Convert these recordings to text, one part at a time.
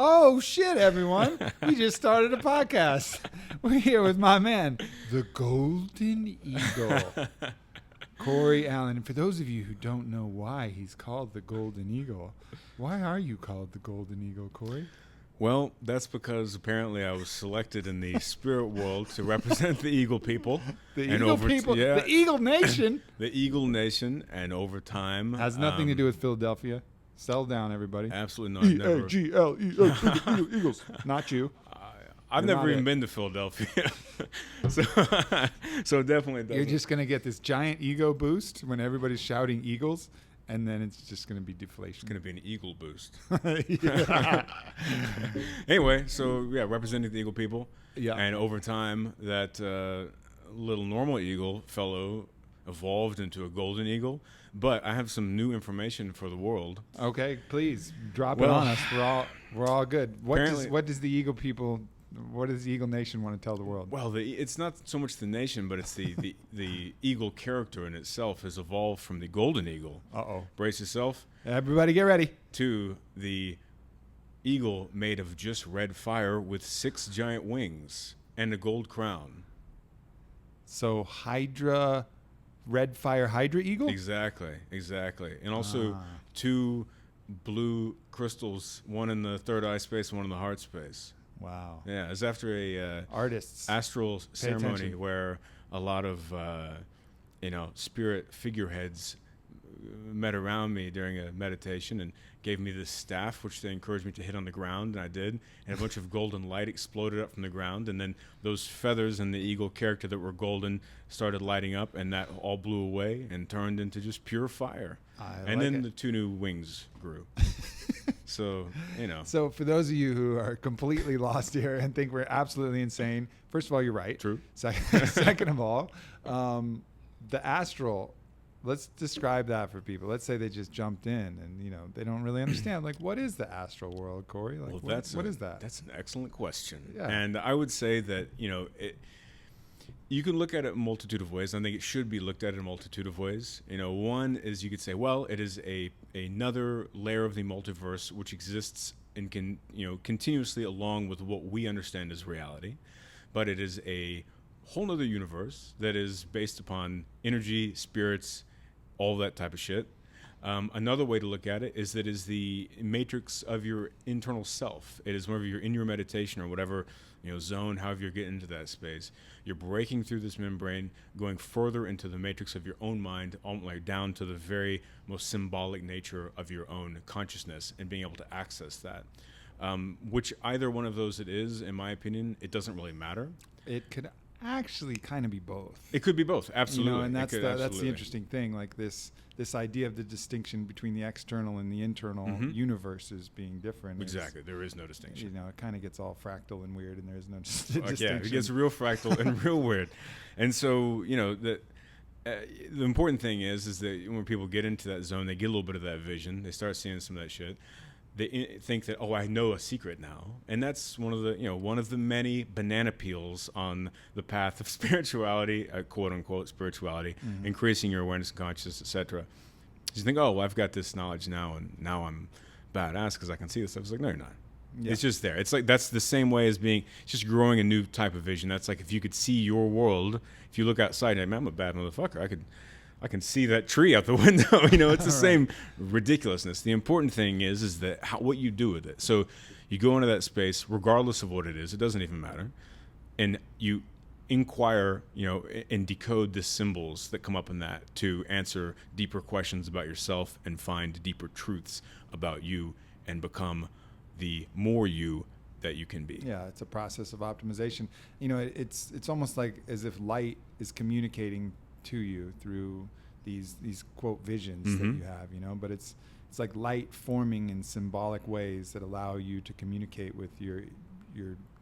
Oh, shit, everyone. We just started a podcast. We're here with my man, the Golden Eagle, Cory Allen. And for those of you who don't know why he's called the Golden Eagle, why are you called the Golden Eagle, Cory? Well, that's because apparently I was selected in the spirit world to represent the Eagle people. The Eagle people? The Eagle Nation? The Eagle Nation, and over time... Has nothing to do with Philadelphia. Settle down, everybody. Absolutely not. E-A-G-L-E, Eagles. Not you. I've never even been to Philadelphia. so definitely doesn't. You're just going to get this giant ego boost when everybody's shouting Eagles, and then it's just going to be deflation. It's going to be an Eagle boost. Anyway, so yeah, representing the Eagle people. Yeah. And over time, that little normal eagle fellow evolved into a golden eagle. But I have some new information for the world. Okay, please drop it on us. We're all good. What does the Eagle people? What does the Eagle Nation want to tell the world? Well, it's not so much the nation, but it's the eagle character in itself has evolved from the golden eagle. Uh-oh. Brace yourself. Everybody get ready. To the eagle made of just red fire with 6 giant wings and a gold crown. So Hydra... Red Fire Hydra Eagle? Exactly. And also 2 blue crystals, one in the third eye space and one in the heart space. Wow. Yeah, it's after a artist's astral ceremony where a lot of spirit figureheads met around me during a meditation and gave me this staff, which they encouraged me to hit on the ground, and I did. And a bunch of golden light exploded up from the ground, and then those feathers and the eagle character that were golden started lighting up, and that all blew away and turned into just pure fire. Then the 2 new wings grew. So, So for those of you who are completely lost here and think we're absolutely insane, first of all, you're right. True. Second of all, the astral... Let's describe that for people. Let's say they just jumped in and, they don't really understand. Like, what is the astral world, Cory? Like, well, what is that? That's an excellent question. Yeah. And I would say that, you can look at it a multitude of ways. I think it should be looked at in a multitude of ways. One is you could say, well, it is another layer of the multiverse which exists and can, continuously along with what we understand as reality. But it is a whole nother universe that is based upon energy, spirits, all that type of shit. Another way to look at it is that it is the matrix of your internal self. It is whenever you're in your meditation or whatever zone, however you're getting into that space, you're breaking through this membrane, going further into the matrix of your own mind, like down to the very most symbolic nature of your own consciousness and being able to access that. Which either one of those it is, in my opinion, it doesn't really matter. It could actually kind of be both. It could be both, absolutely. And that's the interesting thing. Like this idea of the distinction between the external and the internal universes being different. Exactly, there is no distinction. It kind of gets all fractal and weird, and there's no distinction. Yeah, it gets real fractal and real weird. And so, the important thing is that when people get into that zone, they get a little bit of that vision. They start seeing some of that shit. They think that, I know a secret now, and that's one of the many banana peels on the path of spirituality, quote unquote spirituality, increasing your awareness and consciousness, etc. You think, I've got this knowledge now, and now I'm badass because I can see this stuff. It's like, no, you're not. Yeah. It's just there. It's like that's the same way as it's just growing a new type of vision. That's like if you could see your world, if you look outside, and I'm a bad motherfucker. I can see that tree out the window. It's the same ridiculousness. The important thing is that what you do with it. So you go into that space, regardless of what it is, it doesn't even matter, and you inquire, and decode the symbols that come up in that to answer deeper questions about yourself and find deeper truths about you and become the more you that you can be. Yeah, it's a process of optimization. It's almost like as if light is communicating to you through these quote visions that you have, but it's like light forming in symbolic ways that allow you to communicate with your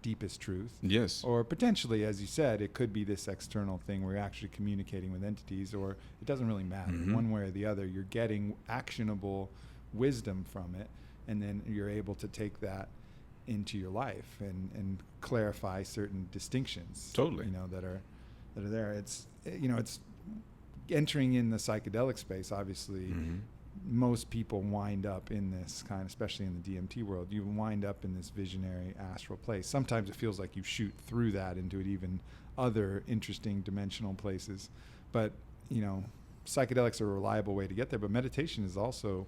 deepest truth. Yes. Or potentially, as you said, it could be this external thing where you're actually communicating with entities, or it doesn't really matter. One way or the other, you're getting actionable wisdom from it, and then you're able to take that into your life and clarify certain distinctions. Totally. That are there. It's entering in the psychedelic space, obviously, most people wind up in this kind, especially in the DMT world, you wind up in this visionary astral place. Sometimes it feels like you shoot through that into even other interesting dimensional places. But, psychedelics are a reliable way to get there, but meditation is also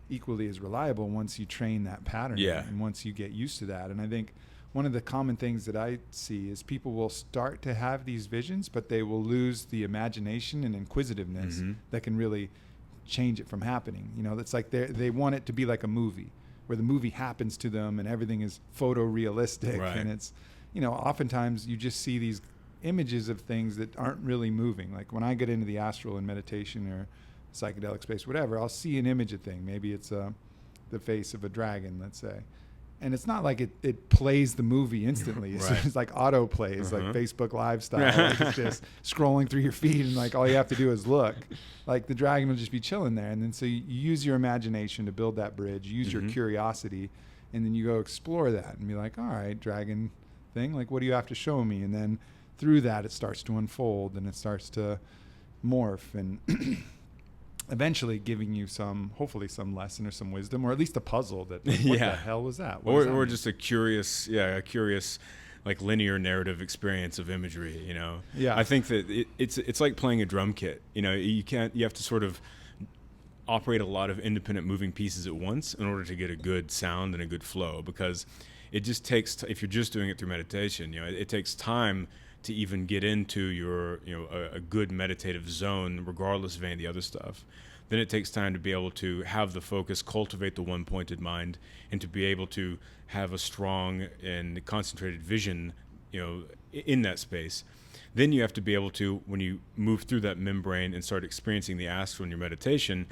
equally as reliable once you train that pattern and once you get used to that. And I think one of the common things that I see is people will start to have these visions, but they will lose the imagination and inquisitiveness that can really change it from happening. It's like they want it to be like a movie where the movie happens to them and everything is photorealistic. Right. And it's, oftentimes you just see these images of things that aren't really moving. Like when I get into the astral and meditation or psychedelic space, whatever, I'll see an image of thing. Maybe it's the face of a dragon, let's say. And it's not like it plays the movie instantly. It's like auto plays, like Facebook Live style. Like it's just scrolling through your feed and like all you have to do is look. Like the dragon will just be chilling there. And then so you use your imagination to build that bridge, use your curiosity, and then you go explore that and be like, all right, dragon thing, like what do you have to show me? And then through that it starts to unfold and it starts to morph and eventually giving you hopefully some lesson or some wisdom, or at least a puzzle that what the hell was that? Or just a curious like linear narrative experience of imagery, Yeah. I think that it's like playing a drum kit. You have to sort of operate a lot of independent moving pieces at once in order to get a good sound and a good flow, because it just takes if you're just doing it through meditation, it takes time to even get into your, a good meditative zone, regardless of any of the other stuff. Then it takes time to be able to have the focus, cultivate the one-pointed mind, and to be able to have a strong and concentrated vision, in that space. Then you have to be able to, when you move through that membrane and start experiencing the astral in your meditation,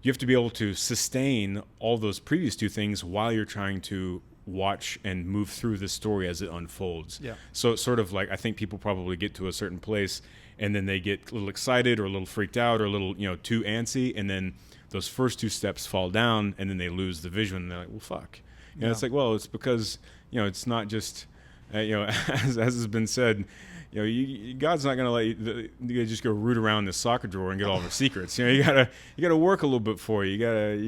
you have to be able to sustain all those previous two things while you're trying to watch and move through the story as it unfolds. Yeah. So it's sort of like, I think people probably get to a certain place and then they get a little excited or a little freaked out or a little, too antsy, and then those first two steps fall down and then they lose the vision and they're like, well, fuck. It's like, well, it's because, it's not just, as has been said, God's not going to let you just go root around this soccer drawer and get all the secrets. You gotta work a little bit for it. You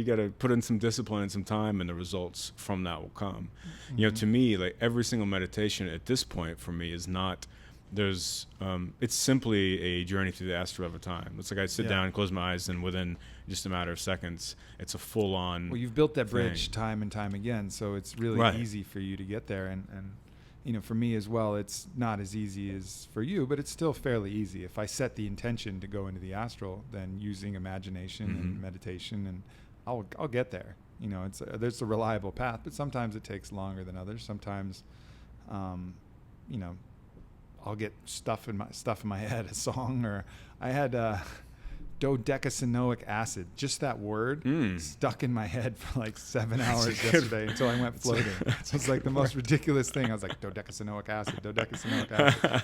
gotta put in some discipline and some time, and the results from that will come. To me, like every single meditation at this point for me is not. It's simply a journey through the astral of a time. It's like I sit down and close my eyes, and within just a matter of seconds, it's a full-on. Well, you've built that bridge time and time again, so it's really easy for you to get there, and for me as well, it's not as easy as for you, but it's still fairly easy. If I set the intention to go into the astral, then using imagination and meditation, and I'll get there. There's a reliable path, but sometimes it takes longer than others. Sometimes, I'll get stuff in my head, a song, or I had dodecasinoic acid. Just that word stuck in my head for like 7 hours yesterday until I went floating. It was like the most ridiculous thing. I was like, dodecasinoic acid.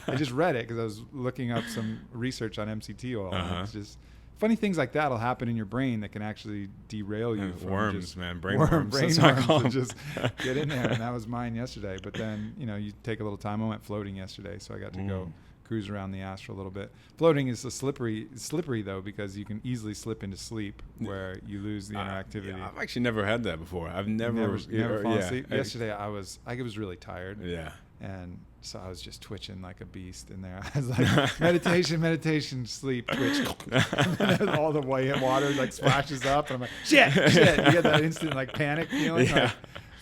I just read it because I was looking up some research on MCT oil. And it's just funny things like that will happen in your brain that can actually derail you. Worms, man. Brain worms. Brain worms will just get in there. And that was mine yesterday. But then, you take a little time. I went floating yesterday, so I got to go cruise around the astral a little bit. Floating is slippery though, because you can easily slip into sleep where you lose the interactivity. I've actually never had that before. I've never fallen asleep. Yesterday I was really tired. Yeah. And so I was just twitching like a beast in there. I was like, meditation, sleep, twitch. And all the white water like splashes up, and I'm like, shit. You get that instant like panic feeling. Yeah.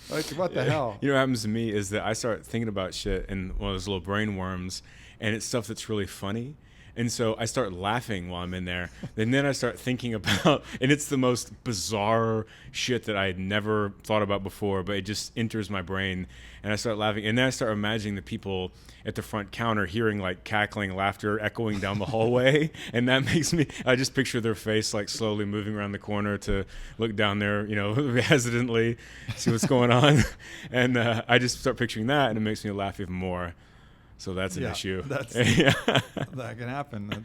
Like what the hell? What happens to me is that I start thinking about shit and one of those little brain worms, and it's stuff that's really funny. And so I start laughing while I'm in there. And then I start thinking about, and it's the most bizarre shit that I had never thought about before, but it just enters my brain. And I start laughing. And then I start imagining the people at the front counter hearing like cackling laughter echoing down the hallway. And that makes me, I just picture their face like slowly moving around the corner to look down there, hesitantly, see what's going on. And I just start picturing that, and it makes me laugh even more. So that's an issue. That can happen.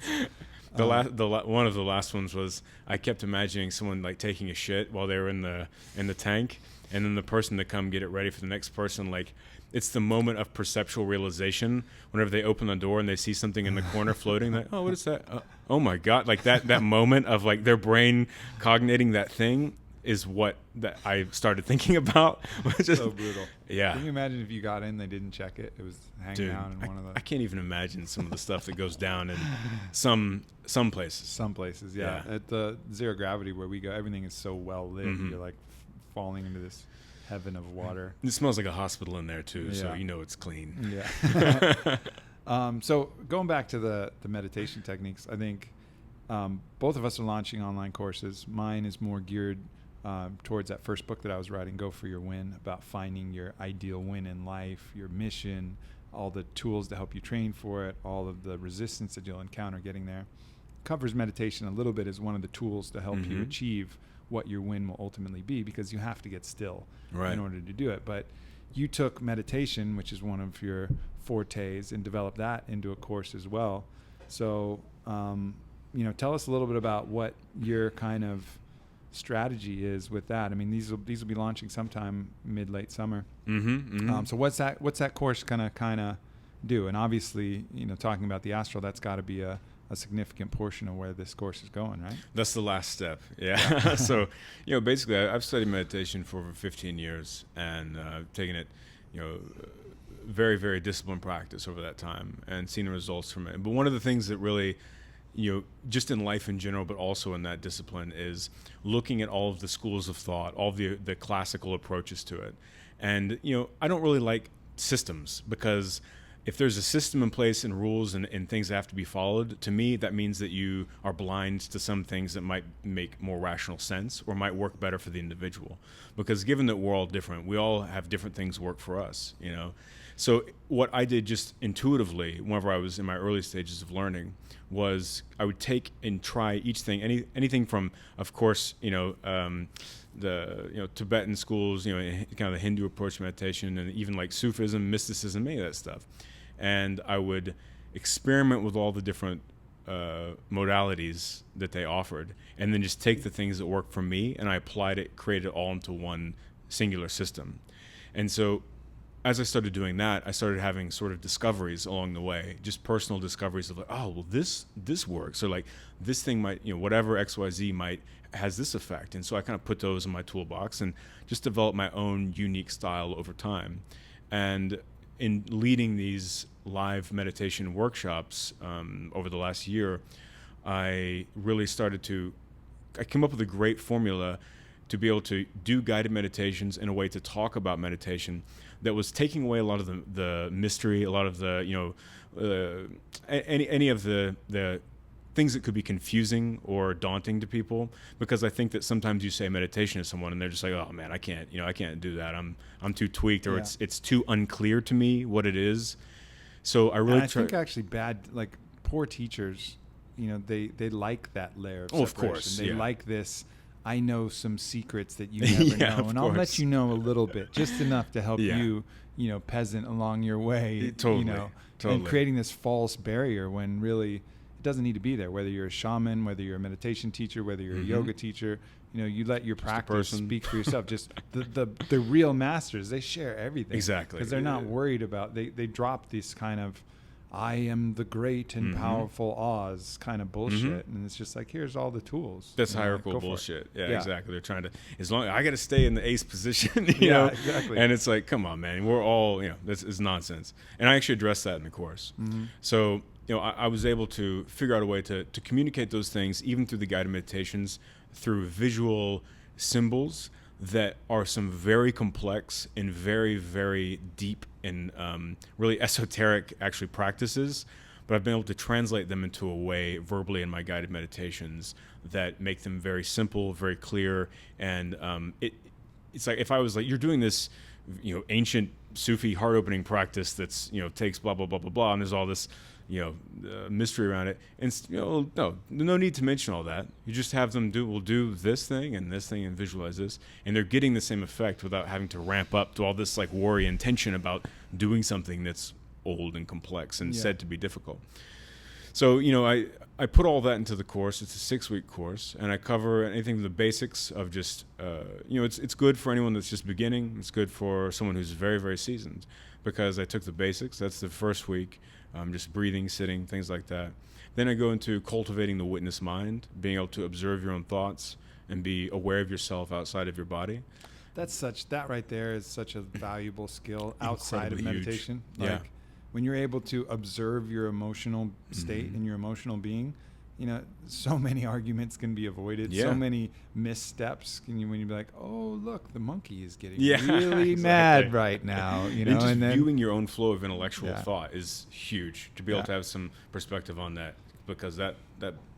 One of the last ones was I kept imagining someone like taking a shit while they were in the tank, and then the person to come get it ready for the next person, like it's the moment of perceptual realization whenever they open the door and they see something in the corner floating, like, oh, what is that? Oh my God. Like that moment of like their brain cognating that thing is what that I started thinking about. So brutal. Yeah. Can you imagine if you got in, they didn't check it? It was hanging out in one of the... I can't even imagine some of the stuff that goes down in some places. Some places, yeah. At the zero gravity where we go, everything is so well lit. You're like falling into this heaven of water. It smells like a hospital in there too, so you know it's clean. Yeah. So going back to the meditation techniques, I think both of us are launching online courses. Mine is more geared towards that first book that I was writing, Go For Your Win, about finding your ideal win in life, your mission, all the tools to help you train for it, all of the resistance that you'll encounter getting there. Covers meditation a little bit as one of the tools to help you achieve what your win will ultimately be, because you have to get still in order to do it. But you took meditation, which is one of your fortes, and developed that into a course as well. So, tell us a little bit about what your kind of strategy is with that. I mean, these will be launching sometime mid-late summer. So what's that course gonna kind of do? And obviously, talking about the astral, that's got to be a significant portion of where this course is going, right? That's the last step. Yeah. So, basically I've studied meditation for over 15 years and taken it, very, very disciplined practice over that time and seen the results from it. But one of the things that really, just in life in general, but also in that discipline, is looking at all of the schools of thought, all of the classical approaches to it. And, I don't really like systems, because if there's a system in place and rules and things that have to be followed, to me, that means that you are blind to some things that might make more rational sense or might work better for the individual. Because given that we're all different, we all have different things work for us, So what I did just intuitively, whenever I was in my early stages of learning, was I would take and try each thing, anything from, of course, the Tibetan schools, kind of the Hindu approach to meditation, and even like Sufism, mysticism, any of that stuff. And I would experiment with all the different modalities that they offered, and then just take the things that worked for me, and I created it all into one singular system. And so as I started doing that, I started having sort of discoveries along the way, just personal discoveries of like, oh, well, this works. Or like this thing might, whatever XYZ has this effect. And so I kind of put those in my toolbox and just developed my own unique style over time. And in leading these live meditation workshops over the last year, I really I came up with a great formula to be able to do guided meditations in a way to talk about meditation that was taking away a lot of the mystery, a lot of the, any of the things that could be confusing or daunting to people. Because I think that sometimes you say meditation to someone and they're just like, oh man, I can't do that. I'm too tweaked, or it's too unclear to me what it is. So I really think actually poor teachers, they like that layer of separation. Of course. They like this, I know some secrets that you never know, and I'll let you know a little bit, just enough to help you, peasant along your way, Totally. And creating this false barrier when really it doesn't need to be there. Whether you're a shaman, whether you're a meditation teacher, whether you're a yoga teacher, you let your practice speak for yourself. Just the real masters, they share everything. Exactly. Because they're not worried about, they drop this kind of, I am the great and powerful Oz kind of bullshit. And it's just like, here's all the tools. That's hierarchical bullshit. Yeah, exactly. They're trying to, as long I got to stay in the ace position, you know? Exactly. And it's like, come on, man, we're all, this is nonsense. And I actually addressed that in the course. So, I was able to figure out a way to communicate those things, even through the guided meditations, through visual symbols that are some very complex and very, very deep and really esoteric actually practices, but I've been able to translate them into a way verbally in my guided meditations that make them very simple, very clear. And it's like, if I was like, you're doing this, ancient Sufi heart-opening practice that's, takes blah, blah, blah, blah, blah, and there's all this, mystery around it. And, no need to mention all that. You just have them we'll do this thing and visualize this. And they're getting the same effect without having to ramp up to all this like worry and tension about doing something that's old and complex and said to be difficult. So, I I put all that into the course. It's a 6-week course, and I cover anything from the basics of just, it's good for anyone that's just beginning. It's good for someone who's very, very seasoned, because I took the basics. That's the first week, just breathing, sitting, things like that. Then I go into cultivating the witness mind, being able to observe your own thoughts and be aware of yourself outside of your body. That right there is such a valuable skill outside of Incredibly huge. meditation. Yeah. Like when you're able to observe your emotional state and your emotional being, so many arguments can be avoided. Yeah. So many missteps when you be like, oh, look, the monkey is getting Yeah, really exactly. mad right now, And just and then viewing your own flow of intellectual Yeah. thought is huge, to be able Yeah. to have some perspective on that, because that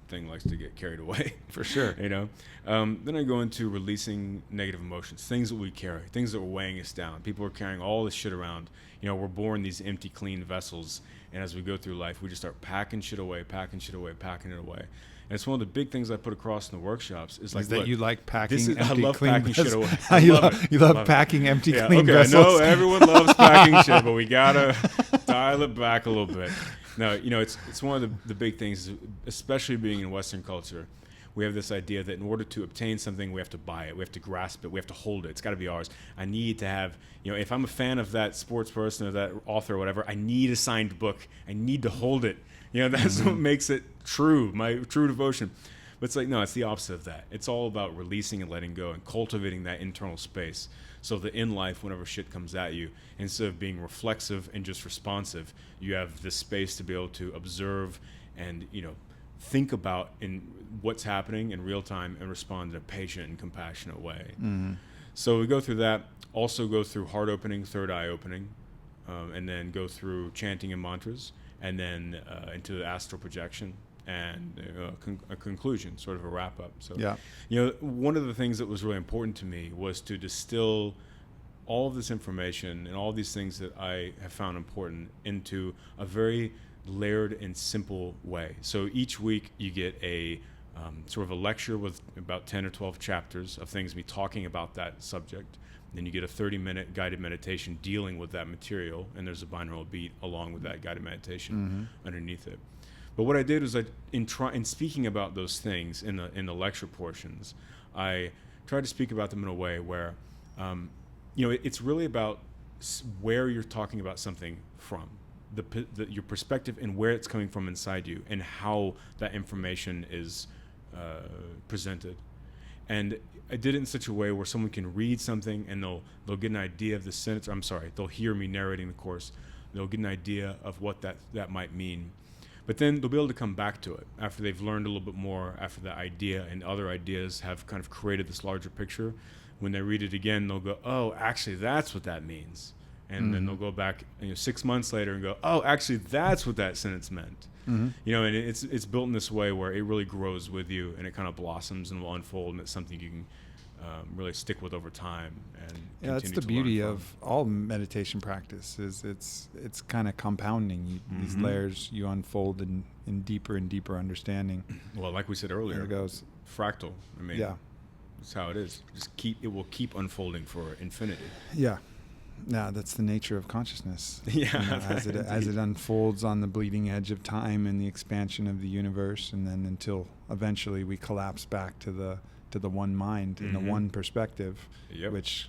thing likes to get carried away. for sure. Then I go into releasing negative emotions, things that we carry, things that are weighing us down. People are carrying all this shit around. We're born these empty, clean vessels, and as we go through life, we just start packing shit away, packing it away. And it's one of the big things I put across in the workshops is like, Is that look, you like packing this is, empty, I love clean packing shit vessels? away. you love love, it. you love Love it. packing empty, Yeah, clean okay, vessels. I know everyone loves packing shit, but we gotta dial it back a little bit. No, it's one of the big things, especially being in Western culture. We have this idea that in order to obtain something, we have to buy it, we have to grasp it, we have to hold it. It's got to be ours. I need to have, if I'm a fan of that sports person or that author or whatever, I need a signed book. I need to hold it. That's what makes it true, my true devotion. But it's like, no, it's the opposite of that. It's all about releasing and letting go and cultivating that internal space, so that in life, whenever shit comes at you, instead of being reflexive and just responsive, you have this space to be able to observe and, think about in what's happening in real time and respond in a patient and compassionate way. So we go through that, also go through heart opening, third eye opening, and then go through chanting and mantras, and then into the astral projection, and a conclusion, sort of a wrap up. So, one of the things that was really important to me was to distill all of this information and all of these things that I have found important into a very layered and simple way. So each week you get a sort of a lecture with about 10 or 12 chapters of things, me talking about that subject. Then you get a 30-minute guided meditation dealing with that material, and there's a binaural beat along with that guided meditation underneath it. But what I did was, in speaking about those things in the lecture portions, I tried to speak about them in a way where, it's really about where you're talking about something from, your perspective and where it's coming from inside you, and how that information is presented. And I did it in such a way where someone can read something and they'll get an idea of the sentence. They'll hear me narrating the course. They'll get an idea of what that might mean. But then they'll be able to come back to it after they've learned a little bit more, after the idea and other ideas have kind of created this larger picture. When they read it again, they'll go, oh, actually, that's what that means. And then they'll go back 6 months later and go, oh, actually, that's what that sentence meant. And it's built in this way where it really grows with you, and it kind of blossoms and will unfold, and it's something you can really stick with over time. And that's the beauty of all meditation practice, is it's kind of compounding. These layers you unfold in deeper and deeper understanding. Well, like we said earlier, there it goes. Fractal. That's how it is. It will keep unfolding for infinity. Yeah. Yeah, that's the nature of consciousness. As it unfolds on the bleeding edge of time and the expansion of the universe, and then until eventually we collapse back to the one mind and the one perspective, which,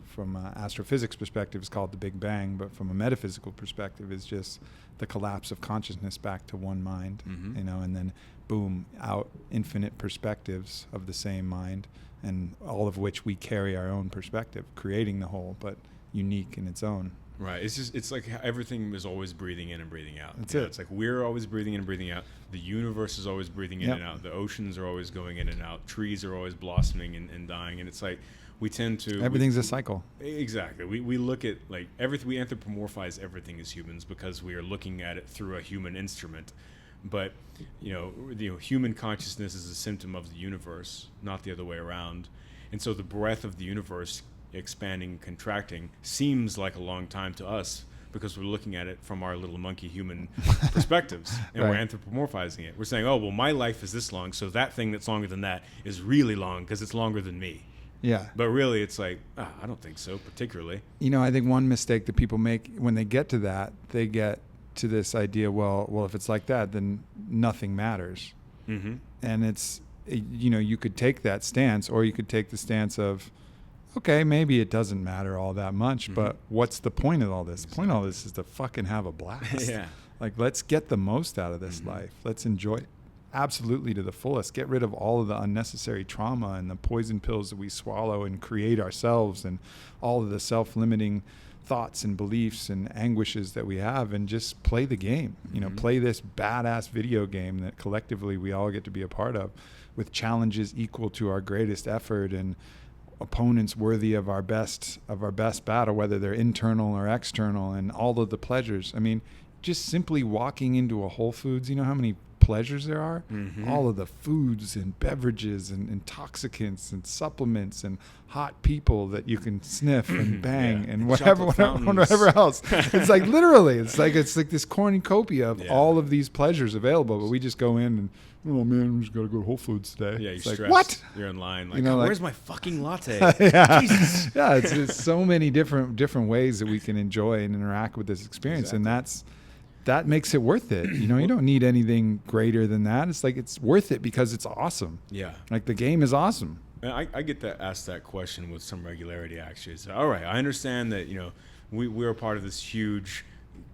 from an astrophysics perspective is called the Big Bang, but from a metaphysical perspective is just the collapse of consciousness back to one mind, and then boom, out infinite perspectives of the same mind, and all of which we carry our own perspective, creating the whole, but unique in its own. Right. It's like everything is always breathing in and breathing out. That's it. It's like we're always breathing in and breathing out. The universe is always breathing in and out. The oceans are always going in and out. Trees are always blossoming and dying. And it's like we tend to... Everything's a cycle. Exactly. We look at like everything, we anthropomorphize everything as humans because we are looking at it through a human instrument. But, human consciousness is a symptom of the universe, not the other way around. And so the breath of the universe expanding, contracting seems like a long time to us because we're looking at it from our little monkey human perspectives, and we're anthropomorphizing it. We're saying, oh, well, my life is this long, so that thing that's longer than that is really long because it's longer than me. Yeah. But really, it's like, I don't think so, particularly. I think one mistake that people make when they get to that, they get to this idea, well, if it's like that, then nothing matters. Mm-hmm. And you could take that stance, or you could take the stance of, okay, maybe it doesn't matter all that much, but what's the point of all this? The point of all this is to fucking have a blast. Yeah. Like, let's get the most out of this life. Let's enjoy it absolutely to the fullest. Get rid of all of the unnecessary trauma and the poison pills that we swallow and create ourselves, and all of the self-limiting thoughts and beliefs and anguishes that we have, and just play the game. Play this badass video game that collectively we all get to be a part of, with challenges equal to our greatest effort and opponents worthy of our best battle, whether they're internal or external, and all of the pleasures. I mean, just simply walking into a Whole Foods, you know how many pleasures there are? All of the foods and beverages and intoxicants and supplements and hot people that you can sniff and bang and whatever else. It's like, literally, it's like this cornucopia of all of these pleasures available, but we just go in and, oh man, we just gotta go to Whole Foods today. Yeah, it's you're like, stressed. what? You're in line. Like, like, where's my fucking latte? Yeah. Jesus. Yeah, it's so many different ways that we can enjoy and interact with this experience, and that makes it worth it. You don't need anything greater than that. It's like, it's worth it because it's awesome. Yeah. Like, the game is awesome. And I get asked that question with some regularity, actually. So, all right, I understand that, we're a part of this huge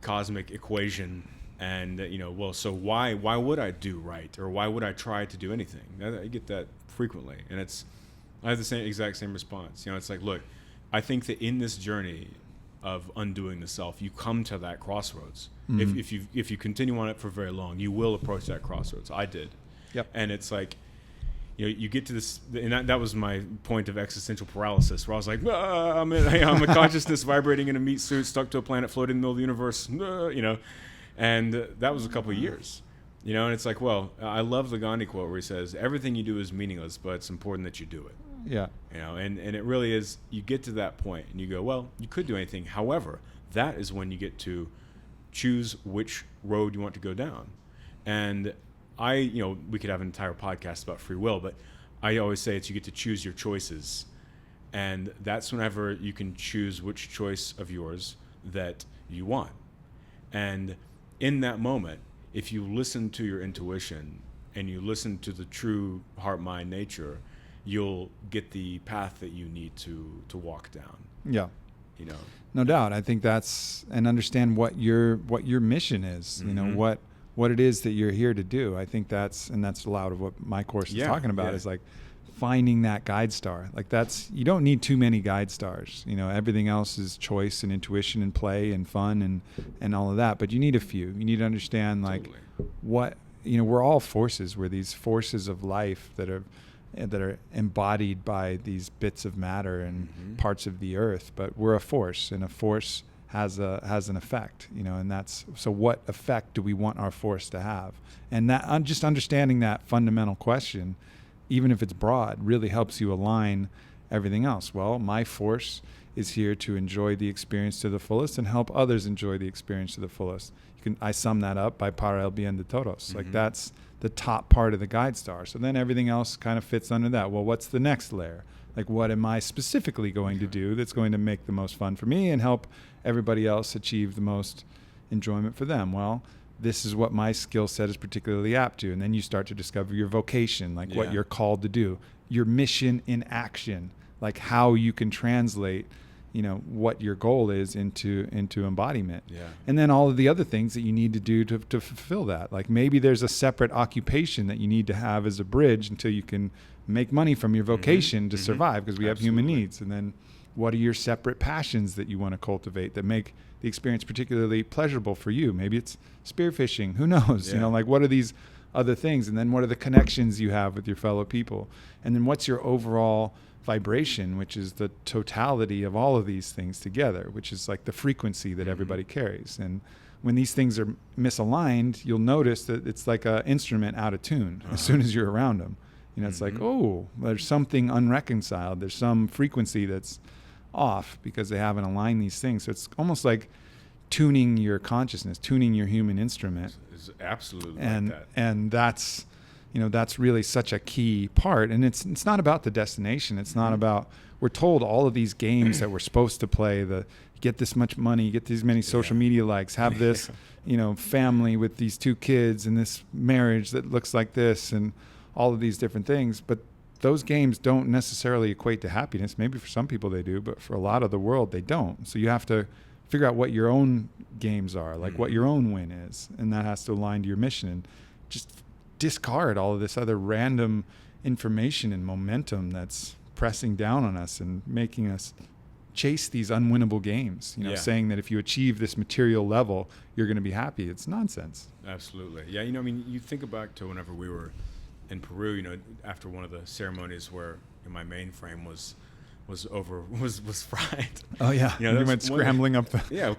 cosmic equation, and so why would I do right, or why would I try to do anything? I get that frequently, and I have the exact same response. It's like, look, I think that in this journey of undoing the self, you come to that crossroads. If you continue on it for very long, you will approach that crossroads. I did. Yep. And it's like, you get to this, and that was my point of existential paralysis, where I was like, I'm a consciousness vibrating in a meat suit, stuck to a planet floating in the middle of the universe, and that was a couple of years, and it's like, well, I love the Gandhi quote where he says, everything you do is meaningless, but it's important that you do it. Yeah. And it really is, you get to that point and you go, well, you could do anything. However, that is when you get to choose which road you want to go down. And we could have an entire podcast about free will, but I always say you get to choose your choices. And that's whenever you can choose which choice of yours that you want. And in that moment, if you listen to your intuition and you listen to the true heart, mind, nature, you'll get the path that you need to walk down. Yeah. No doubt. I think that's, and understand what your mission is, what it is that you're here to do. I think that's a lot of what my course is talking about, is like finding that guide star. Like, you don't need too many guide stars. Everything else is choice and intuition and play and fun and all of that. But you need a few. You need to understand, like, what, we're all forces. We're these forces of life that are embodied by these bits of matter and parts of the earth, but we're a force, and a force has an effect, and that's, so what effect do we want our force to have? And that, just understanding that fundamental question, even if it's broad, really helps you align everything else. Well, my force is here to enjoy the experience to the fullest and help others enjoy the experience to the fullest. I sum that up by para el bien de todos. Like, that's the top part of the guide star. So then everything else kind of fits under that. Well, what's the next layer? Like, what am I specifically going to do that's going to make the most fun for me and help everybody else achieve the most enjoyment for them? Well, this is what my skill set is particularly apt to. And then you start to discover your vocation, like what you're called to do, your mission in action, like how you can translate what your goal is into embodiment. Yeah. And then all of the other things that you need to do to fulfill that. Like, maybe there's a separate occupation that you need to have as a bridge until you can make money from your vocation to survive, because we have human needs. And then what are your separate passions that you want to cultivate that make the experience particularly pleasurable for you? Maybe it's spearfishing, who knows? Like, what are these other things? And then what are the connections you have with your fellow people? And then what's your overall vibration, which is the totality of all of these things together, which is like the frequency that everybody carries. And when these things are misaligned, you'll notice that it's like an instrument out of tune as soon as you're around them. It's like, oh, there's something unreconciled. There's some frequency that's off because they haven't aligned these things. So it's almost like tuning your consciousness, tuning your human instrument. It's absolutely like that. And that's really such a key part. And it's not about the destination. It's not about we're told all of these games that we're supposed to play, get this much money, get these many social media likes, have this, family with these 2 kids and this marriage that looks like this and all of these different things. But those games don't necessarily equate to happiness. Maybe for some people they do, but for a lot of the world they don't. So you have to figure out what your own games are, like what your own win is, and that has to align to your mission. And just discard all of this other random information and momentum that's pressing down on us and making us chase these unwinnable games, saying that if you achieve this material level, you're going to be happy. It's nonsense. Absolutely. Yeah. You think back to whenever we were in Peru, after one of the ceremonies where my mainframe was fried. Oh yeah. You went scrambling up the hill.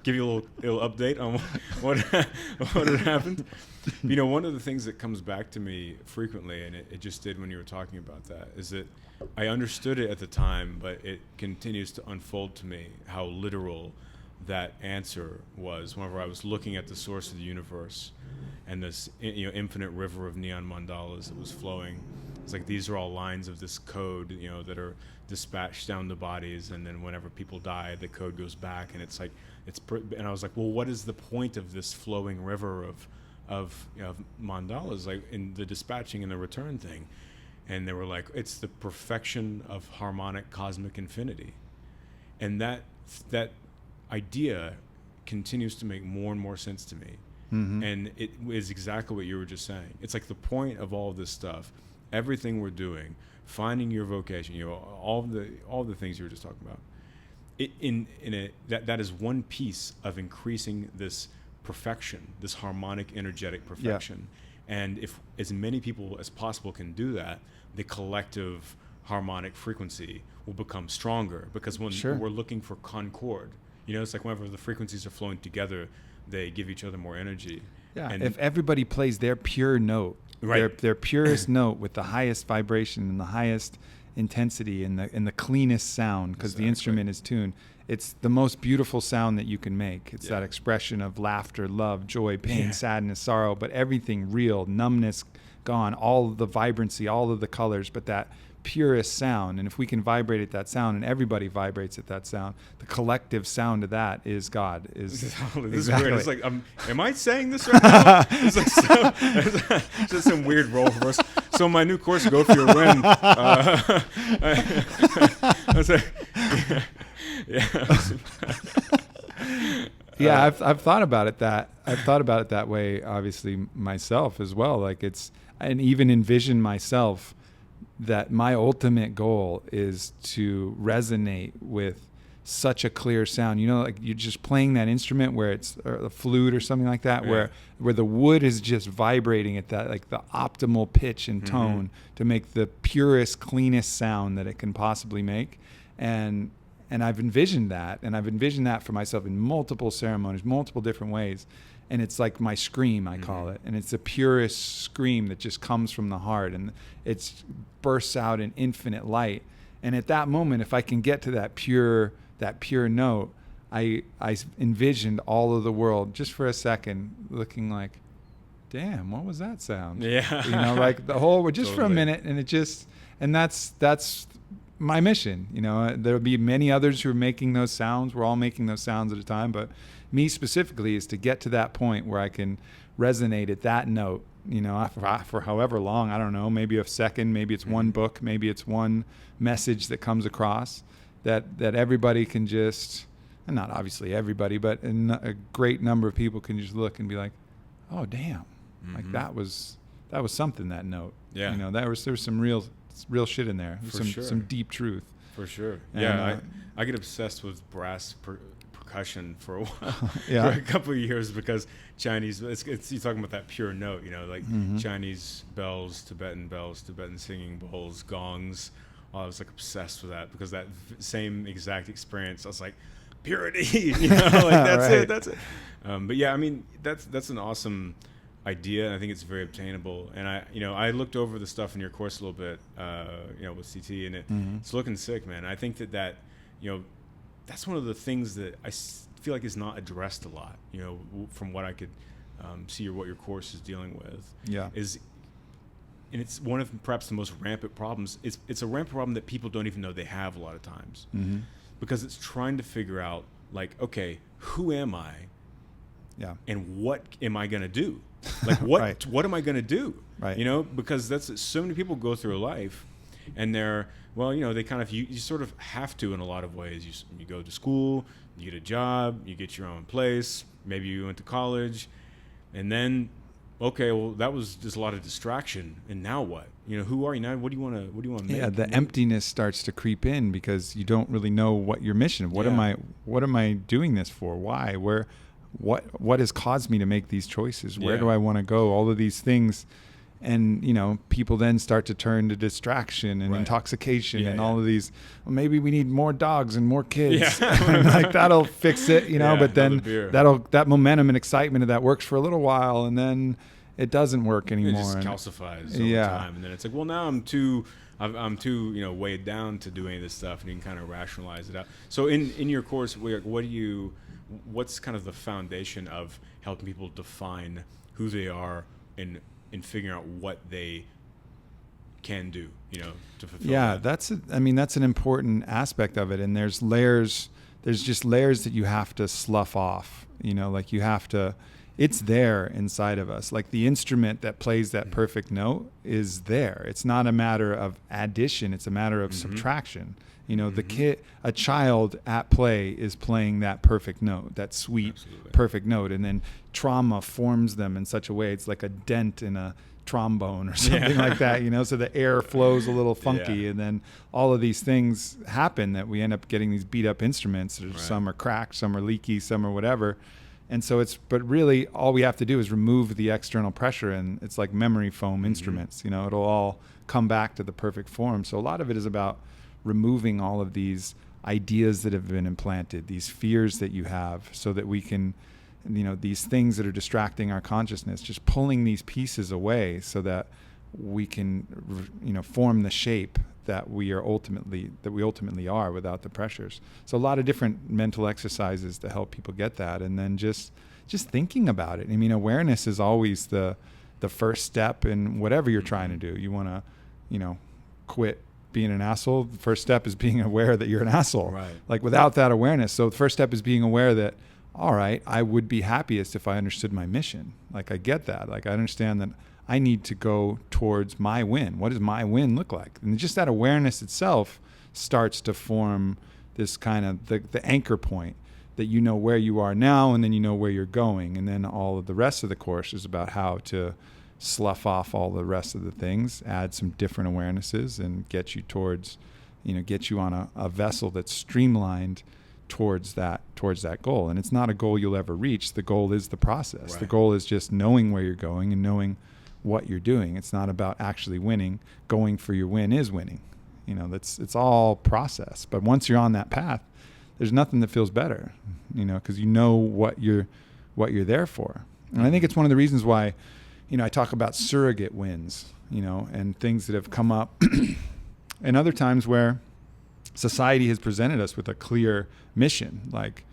Give you a little update on what had happened. One of the things that comes back to me frequently, and it just did when you were talking about that, is that I understood it at the time, but it continues to unfold to me how literal that answer was whenever I was looking at the source of the universe and this infinite river of neon mandalas that was flowing. It's like these are all lines of this code, that are dispatched down to bodies, and then whenever people die, the code goes back, and it's like and I was like, well, what is the point of this flowing river of mandalas, like in the dispatching and the return thing? And they were like, it's the perfection of harmonic cosmic infinity, and that idea continues to make more and more sense to me. And it is exactly what you were just saying. It's like the point of all this stuff, everything we're doing, finding your vocation, all the things you were just talking about. That is one piece of increasing this perfection, this harmonic, energetic perfection. Yeah. And if as many people as possible can do that, the collective harmonic frequency will become stronger, because when we're looking for concord, it's like whenever the frequencies are flowing together, they give each other more energy. Yeah. And if everybody plays their pure note, right, their purest note with the highest vibration and the highest intensity and the cleanest sound, because the instrument is tuned, it's the most beautiful sound that you can make. It's that expression of laughter, love, joy, pain, sadness, sorrow, but everything real, numbness gone, all of the vibrancy, all of the colors, but that purest sound. And if we can vibrate at that sound, and everybody vibrates at that sound, the collective sound of that is God. This is weird. It's like, am I saying this right now? It's like just some weird role reversal. So my new course, Go For Your Win. I was like, yeah, I've thought about it that way, obviously myself as well. Like and even envision myself that my ultimate goal is to resonate with such a clear sound. Like you're just playing that instrument where it's a flute or something like that, where the wood is just vibrating at that, like the optimal pitch and tone to make the purest, cleanest sound that it can possibly make. And I've envisioned that, for myself in multiple ceremonies, multiple different ways. And it's like my scream, I call it. And it's the purest scream that just comes from the heart. And it bursts out in infinite light. And at that moment, if I can get to that pure note, I envisioned all of the world just for a second looking like, damn, what was that sound? Yeah. Like the whole, just for a minute. And that's my mission. There'll be many others who are making those sounds. We're all making those sounds at a time, but me specifically is to get to that point where I can resonate at that note, for however long, I don't know, maybe a second, maybe it's one book, maybe it's one message that comes across that everybody can just, and not obviously everybody, but a great number of people can just look and be like, oh damn, like that was something, that note. Yeah. There was some real shit in there. Some deep truth. For sure. And, I get obsessed with brass percussion for a while, for a couple of years, because Chinese, it's you're talking about that pure note, like Chinese bells, Tibetan singing bowls, gongs. I was like obsessed with that, because that same exact experience, I was like, purity, that's it. But yeah, that's an awesome idea, and I think it's very obtainable. And I looked over the stuff in your course a little bit, with CT, and it's looking sick, man. I think that that's one of the things that I feel like is not addressed a lot, from what I could see, or what your course is dealing with. Yeah. Is and it's one of perhaps the most rampant problems. It's a rampant problem that people don't even know they have a lot of times, because it's trying to figure out, like, okay, who am I? Yeah. And what am I going to do? Like, what Right. what am I going to do? Right. You know, because that's so many people go through life, and they're, well, you know, they kind of, you sort of have to in a lot of ways. You go to school, you get a job, you get your own place, maybe you went to college, and then, okay, well, that was just a lot of distraction, and now what? You know, who are you now? What do you want to make? Yeah, the emptiness starts to creep in because you don't really know what your mission. What am I doing this for? Why? Where? What has caused me to make these choices? Where do I want to go? All of these things. And, you know, people then start to turn to distraction and intoxication and all of these, well, maybe we need more dogs and more kids. And like, that'll fix it, you know, but then that momentum and excitement of that works for a little while, and then it doesn't work anymore. It just calcifies over time. And then it's like, well, now I'm too, you know, weighed down to do any of this stuff, and you can kind of rationalize it out. So in your course, what's kind of the foundation of helping people define who they are in figuring out what they can do, you know, to fulfill that? That's an important aspect of it. And there's just layers that you have to slough off, you know, like it's there inside of us. Like the instrument that plays that perfect note is there. It's not a matter of addition. It's a matter of subtraction. You know, a child at play is playing that perfect note, that sweet, perfect note. And then trauma forms them in such a way, it's like a dent in a trombone or something like that, you know, so the air flows a little funky. And then all of these things happen that we end up getting these beat up instruments. Some are cracked, some are leaky, some are whatever. And so but really all we have to do is remove the external pressure, and it's like memory foam instruments, you know, it'll all come back to the perfect form. So a lot of it is about removing all of these ideas that have been implanted, these fears that you have, so that we can, you know, these things that are distracting our consciousness, just pulling these pieces away so that we can, you know, form the shape that we ultimately are without the pressures. So a lot of different mental exercises to help people get that, and then just thinking about it. I mean, awareness is always the first step in whatever you're trying to do. You want to, you know, quit being an asshole. The first step is being aware that you're an asshole. Right. Like without that awareness. So the first step is being aware that, all right, I would be happiest if I understood my mission. Like I get that. Like I understand that I need to go towards my win. What does my win look like? And just that awareness itself starts to form this kind of the anchor point that you know where you are now, and then you know where you're going. And then all of the rest of the course is about how to slough off all the rest of the things, add some different awarenesses, and get you towards, you know, get you on a vessel that's streamlined towards that goal. And it's not a goal you'll ever reach. The goal is the process. Right. The goal is just knowing where you're going and knowing what you're doing. It's not about actually winning. Going for your win is winning. You know, it's all process. But once you're on that path, there's nothing that feels better, you know, because you know what you're there for. And I think it's one of the reasons why, you know, I talk about surrogate wins, you know, and things that have come up and other times where society has presented us with a clear mission, like,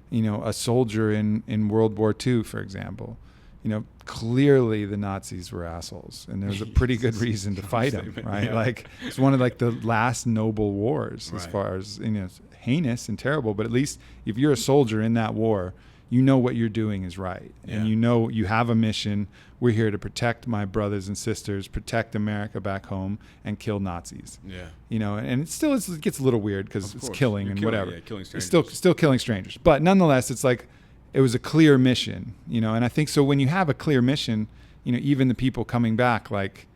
you know, a soldier in World War II, for example. You know, clearly the Nazis were assholes, and there was a pretty good reason to fight them, right? Yeah. Like it's one of like the last noble wars, as far as, you know, it's heinous and terrible, but at least if you're a soldier in that war, you know what you're doing is right. And you know you have a mission. We're here to protect my brothers and sisters, protect America back home, and kill Nazis. Yeah. You know, and it gets a little weird because it's killing and whatever. Yeah, killing strangers. It's still killing strangers. But nonetheless, it's like it was a clear mission, you know. And I think so when you have a clear mission, you know, even the people coming back, like,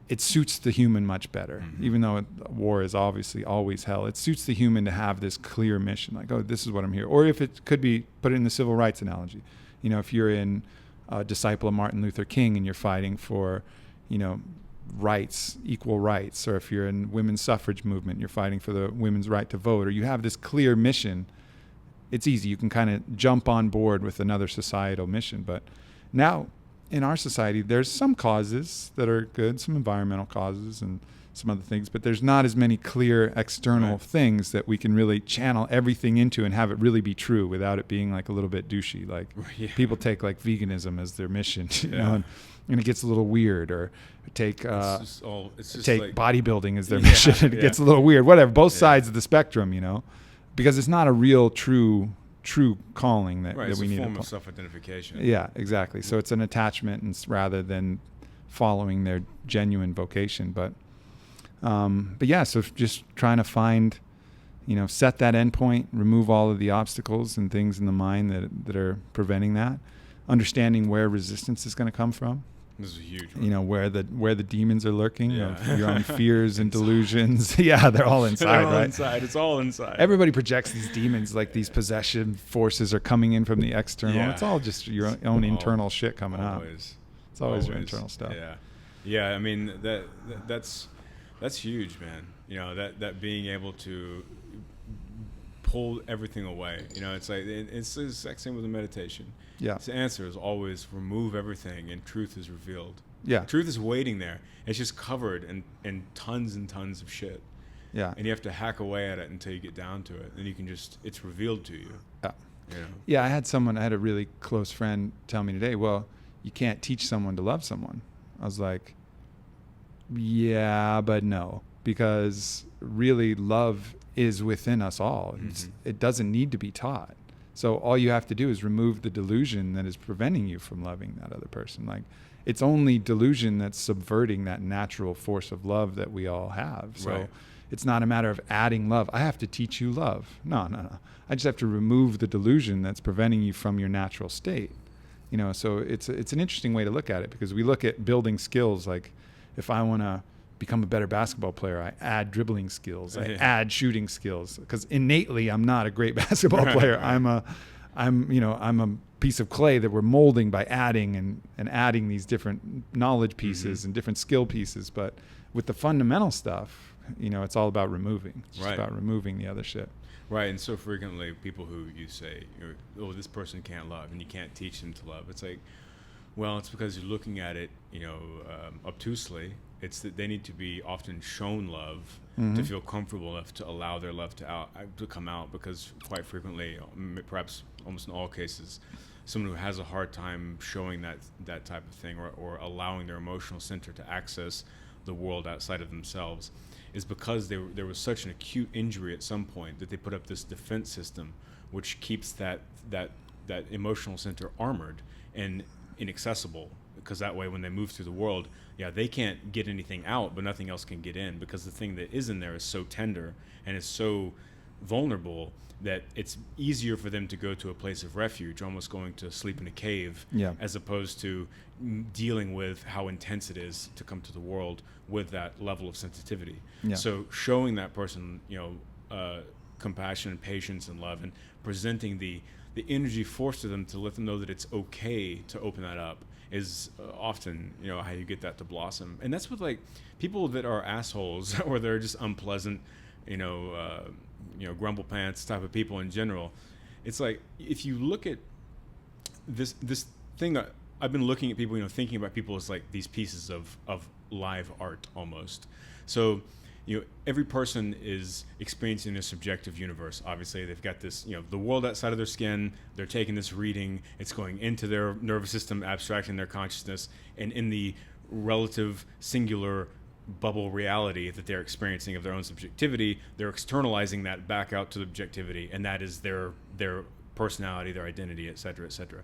it suits the human much better. Mm-hmm. Even though war is obviously always hell, it suits the human to have this clear mission, like, oh, this is what I'm here. Or if it could be, put it in the civil rights analogy, you know, if you're in a disciple of Martin Luther King and you're fighting for, you know, rights, equal rights, or if you're in women's suffrage movement, you're fighting for the women's right to vote, or you have this clear mission, it's easy. You can kind of jump on board with another societal mission. But now in our society, there's some causes that are good, some environmental causes and some other things, but there's not as many clear external things that we can really channel everything into and have it really be true without it being like a little bit douchey. Like people take like veganism as their mission, you know, and it gets a little weird, or take take like bodybuilding as their mission and it gets a little weird, whatever, both sides of the spectrum, you know, because it's not a real true calling that we need. It's a form of self-identification. Yeah, exactly. So it's an attachment rather than following their genuine vocation. But yeah, so just trying to find, you know, set that endpoint, remove all of the obstacles and things in the mind that are preventing that, understanding where resistance is going to come from. This is a huge one. You know, where the demons are lurking, your own fears and delusions. Yeah, they're all inside, right? Inside. It's all inside. Everybody projects these demons like these possession forces are coming in from the external. Yeah. It's all just your own internal shit coming up. It's always your internal stuff. Yeah. I mean that's huge, man. You know, that being able to pull everything away. You know, it's like it's the exact same with the meditation. Yeah. The answer is always remove everything and truth is revealed. Yeah. Truth is waiting there. It's just covered in tons and tons of shit. Yeah. And you have to hack away at it until you get down to it. And you can it's revealed to you. Yeah. You know? Yeah, I had a really close friend tell me today, well, you can't teach someone to love someone. I was like, yeah, but no. Because really love is within us all. It doesn't need to be taught. So all you have to do is remove the delusion that is preventing you from loving that other person. Like, it's only delusion that's subverting that natural force of love that we all have. So it's not a matter of adding love. I have to teach you love. No. I just have to remove the delusion that's preventing you from your natural state. You know, so it's an interesting way to look at it, because we look at building skills. Like, if I want to become a better basketball player, I add dribbling skills, I add shooting skills, because innately I'm not a great basketball player. I'm a piece of clay that we're molding by adding and adding these different knowledge pieces and different skill pieces. But with the fundamental stuff, you know, it's all about removing. It's just about removing the other shit. Right. And so frequently people who you say, oh, this person can't love and you can't teach them to love. It's like, well, it's because you're looking at it, you know, obtusely. It's that they need to be often shown love to feel comfortable enough to allow their love to come out, because quite frequently, perhaps almost in all cases, someone who has a hard time showing that type of thing or allowing their emotional center to access the world outside of themselves is because there was such an acute injury at some point that they put up this defense system which keeps that emotional center armored and inaccessible, because that way when they move through the world, they can't get anything out, but nothing else can get in, because the thing that is in there is so tender and is so vulnerable that it's easier for them to go to a place of refuge, almost going to sleep in a cave, as opposed to dealing with how intense it is to come to the world with that level of sensitivity. So showing that person, compassion and patience and love, and presenting the energy force to them to let them know that it's okay to open that up is often, how you get that to blossom. And that's with like people that are assholes or they're just unpleasant, grumble pants type of people in general. It's like, if you look at this thing, I've been looking at people, thinking about people as like these pieces of live art almost. So, every person is experiencing a subjective universe. Obviously, they've got this, the world outside of their skin. They're taking this reading. It's going into their nervous system, abstracting their consciousness. And in the relative singular bubble reality that they're experiencing of their own subjectivity, they're externalizing that back out to the objectivity. And that is their personality, their identity, et cetera, et cetera.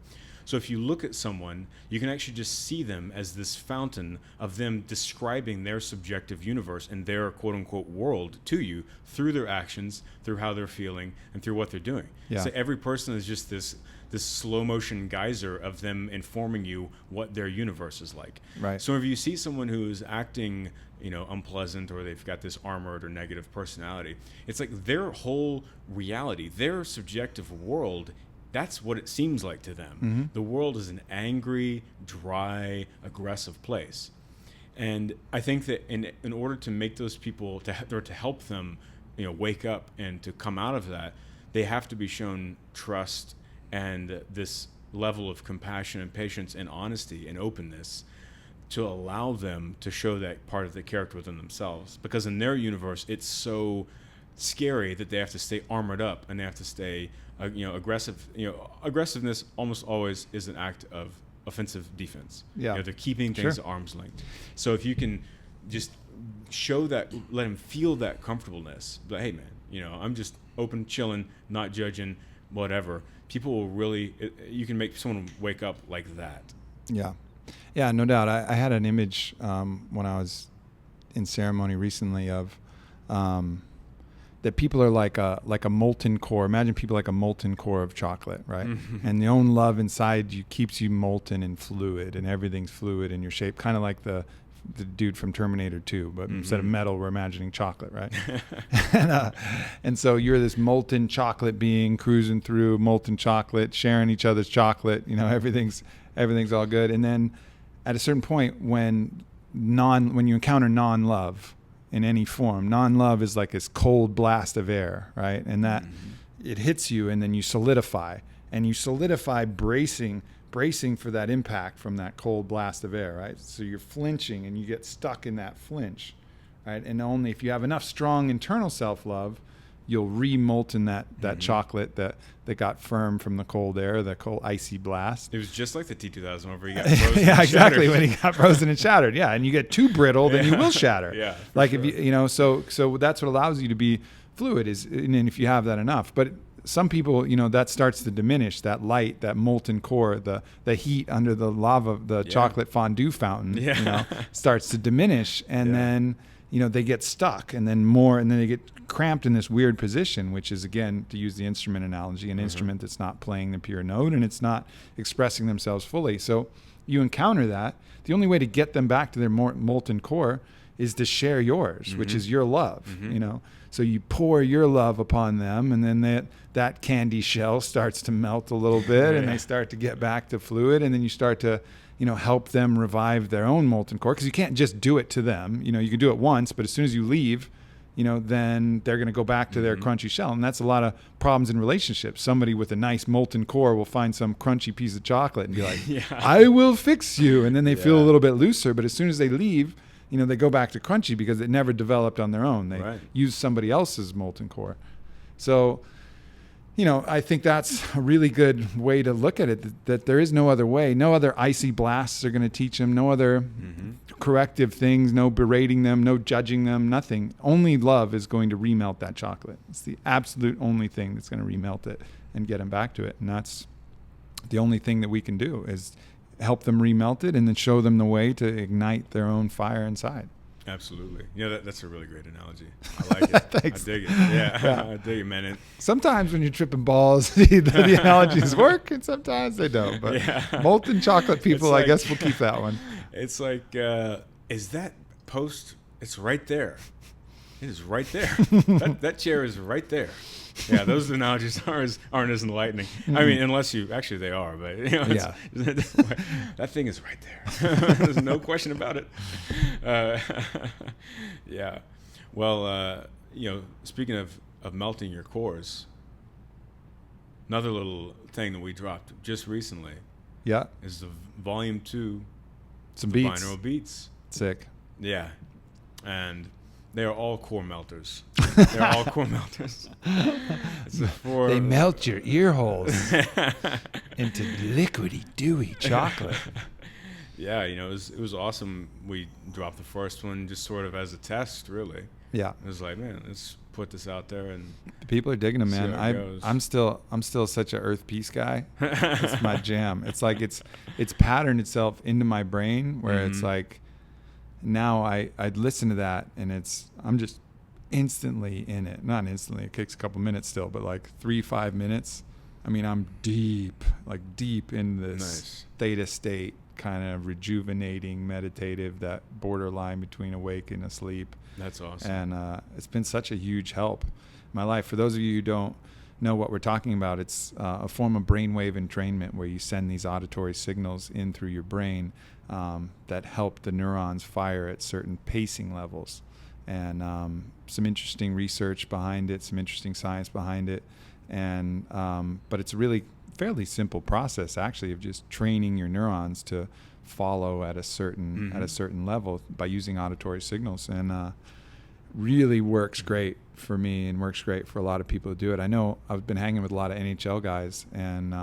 So if you look at someone, you can actually just see them as this fountain of them describing their subjective universe and their quote-unquote world to you through their actions, through how they're feeling, and through what they're doing. So every person is just this slow-motion geyser of them informing you what their universe is like. Right. So if you see someone who's acting, unpleasant, or they've got this armored or negative personality, it's like their whole reality, their subjective world, that's what it seems like to them. Mm-hmm. The world is an angry, dry, aggressive place. And I think that in order to make those people, to help them, wake up and to come out of that, they have to be shown trust and this level of compassion and patience and honesty and openness to allow them to show that part of the character within themselves, because in their universe it's so scary that they have to stay armored up and they have to stay aggressive. Aggressiveness almost always is an act of offensive defense. Yeah, they're keeping things sure. at arm's length. So if you can just show that, let them feel that comfortableness, but hey man, I'm just open, chilling, not judging, whatever, people will really, you can make someone wake up like that. Yeah, no doubt. I had an image when I was in ceremony recently of that people are like a molten core. Imagine people like a molten core of chocolate, right? Mm-hmm. And the own love inside you keeps you molten and fluid, and everything's fluid in your shape, kind of like the dude from Terminator 2, but mm-hmm. instead of metal, we're imagining chocolate, right? And so you're this molten chocolate being cruising through molten chocolate, sharing each other's chocolate. Everything's all good. And then at a certain point, when you encounter non-love in any form, non-love is like this cold blast of air, right? And that mm-hmm. it hits you, and then you solidify, bracing for that impact from that cold blast of air, right? So you're flinching and you get stuck in that flinch, right? And only if you have enough strong internal self-love, you'll re-molten that mm-hmm. chocolate that got firm from the cold air, the cold icy blast. It was just like the T2000 whenever he got frozen. Yeah, exactly. When he got frozen and shattered. Yeah, and you get too brittle, then you will shatter. Yeah, like sure. If so that's what allows you to be fluid and if you have that enough. But some people, that starts to diminish, that light, that molten core, the heat under the lava, the chocolate fondue fountain, starts to diminish, and then they get stuck, and then they get cramped in this weird position, which is, again, to use the instrument analogy, an mm-hmm. instrument that's not playing the pure note and it's not expressing themselves fully. So you encounter that. The only way to get them back to their molten core is to share yours, mm-hmm. which is your love, mm-hmm. So you pour your love upon them, and then that candy shell starts to melt a little bit, and they start to get back to fluid, and then you start to help them revive their own molten core, because you can't just do it to them. You can do it once, but as soon as you leave, then they're going to go back to their crunchy shell. And that's a lot of problems in relationships. Somebody with a nice molten core will find some crunchy piece of chocolate and be like, I will fix you. And then they feel a little bit looser. But as soon as they leave, they go back to crunchy because it never developed on their own. They use somebody else's molten core. So, I think that's a really good way to look at it, that there is no other way. No other icy blasts are going to teach them. No other mm-hmm. corrective things, no berating them, no judging them, nothing. Only love is going to remelt that chocolate. It's the absolute only thing that's going to remelt it and get them back to it. And that's the only thing that we can do, is help them remelt it and then show them the way to ignite their own fire inside. Absolutely. That's a really great analogy. I like it. Thanks. I dig it. Yeah. I dig it, man. Sometimes when you're tripping balls, the analogies work, and sometimes they don't. But molten chocolate people, I guess we'll keep that one. It's like, is that post? It's right there. It is right there. that chair is right there. Yeah, those analogies aren't as enlightening. Mm-hmm. I mean, unless actually they are, but that thing is right there. There's no question about it. Yeah. Well, speaking of melting your cores, another little thing that we dropped just recently. Yeah. Is the volume 2. Some beats. Binaural beats. Sick. Yeah. And they are all core melters. They're all core melters. They melt your ear holes into liquidy, dewy chocolate. Yeah, it was awesome. We dropped the first one just sort of as a test, really. Yeah. It was like, man, let's put this out there, and people are digging them, man. I'm still such a earth peace guy. It's my jam. It's like it's patterned itself into my brain where mm-hmm. it's like, now I'd listen to that, and I'm just instantly in it. Not instantly, it takes a couple minutes still, but like 3-5 minutes. I mean, I'm deep in this theta state, kind of rejuvenating, meditative, that borderline between awake and asleep. That's awesome. And it's been such a huge help in my life. For those of you who don't know what we're talking about, it's a form of brainwave entrainment where you send these auditory signals in through your brain that help the neurons fire at certain pacing levels. And some interesting research behind it, some interesting science behind it. And but it's really fairly simple process actually of just training your neurons to follow at a certain level by using auditory signals, and really works great for me and works great for a lot of people who do it. I know I've been hanging with a lot of NHL guys, and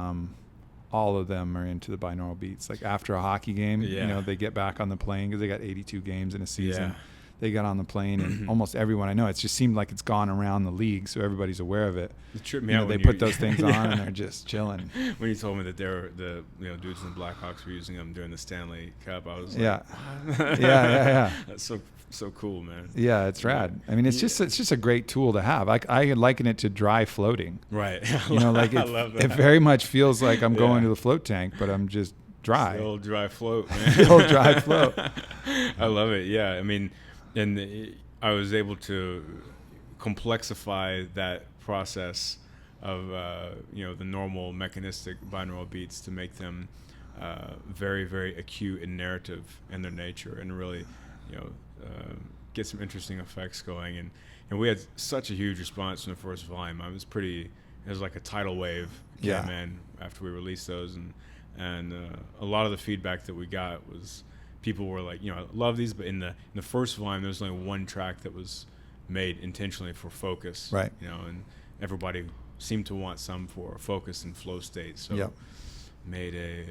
all of them are into the binaural beats. Like after a hockey game, they get back on the plane because they got 82 games in a season. Yeah. They got on the plane, and almost everyone I know, it's just seemed like it's gone around the league, so everybody's aware of it. It tripped me out They when put those things on and they're just chilling. When you told me that the dudes in the Blackhawks were using them during the Stanley Cup, I was like, yeah. That's so cool, man. Yeah, it's rad. I mean, it's just a great tool to have. I liken it to dry floating. Right. Like I love that. It very much feels like I'm going to the float tank, but I'm just dry. The old dry float, man. The old dry float. I love it. Yeah, I mean, and I was able to complexify that process of the normal mechanistic binaural beats to make them very, very acute and narrative in their nature, and really get some interesting effects going. And we had such a huge response from the first volume. It was like a tidal wave came in after we released those, and a lot of the feedback that we got was people were like, I love these, but in the first volume there was only one track that was made intentionally for focus, right? And everybody seemed to want some for focus and flow state, so made a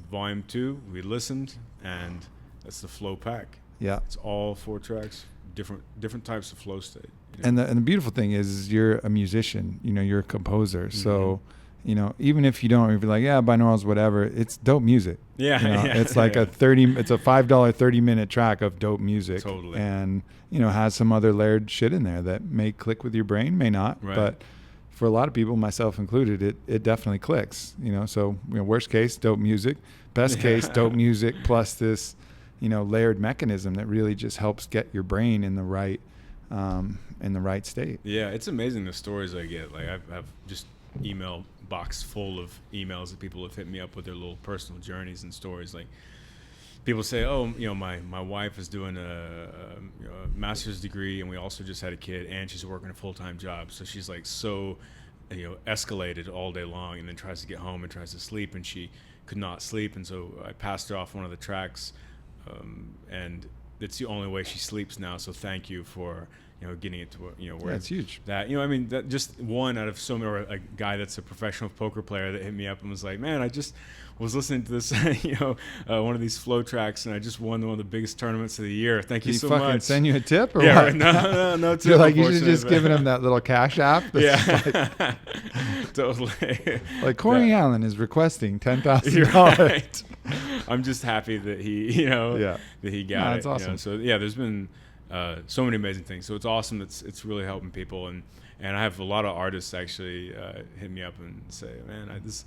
volume 2. We listened, and that's the flow pack. Yeah, it's all 4 tracks, different types of flow state. And the beautiful thing is you're a musician, you're a composer, so even if you don't, if you're like, binaurals, whatever, it's dope music. It's like it's a $5 30-minute track of dope music. Totally. And has some other layered shit in there that may click with your brain, may not, right. But for a lot of people, myself included, it definitely clicks. So worst case, dope music. Best case, dope music plus this layered mechanism that really just helps get your brain in the right state. Yeah, it's amazing the stories I get. Like I've just email box full of emails that people have hit me up with their little personal journeys and stories. Like people say, my wife is doing a master's degree, and we also just had a kid, and she's working a full-time job, so she's like so escalated all day long, and then tries to get home and tries to sleep, and she could not sleep, and so I passed her off one of the tracks, and it's the only way she sleeps now, so thank you for getting it to where it's huge. That that just one out of so many. Or a guy that's a professional poker player that hit me up and was like, "Man, I just was listening to this, one of these flow tracks, and I just won one of the biggest tournaments of the year. Thank you so much." Did he fucking send you a tip or yeah, what? No tip. You're like, you should just given him that little cash app. Yeah, totally. Like Cory Allen is requesting $10,000. Right. I'm just happy that he, that he got it. That's awesome. So there's been so many amazing things. So it's awesome. It's really helping people, and I have a lot of artists actually hit me up and say, "Man, this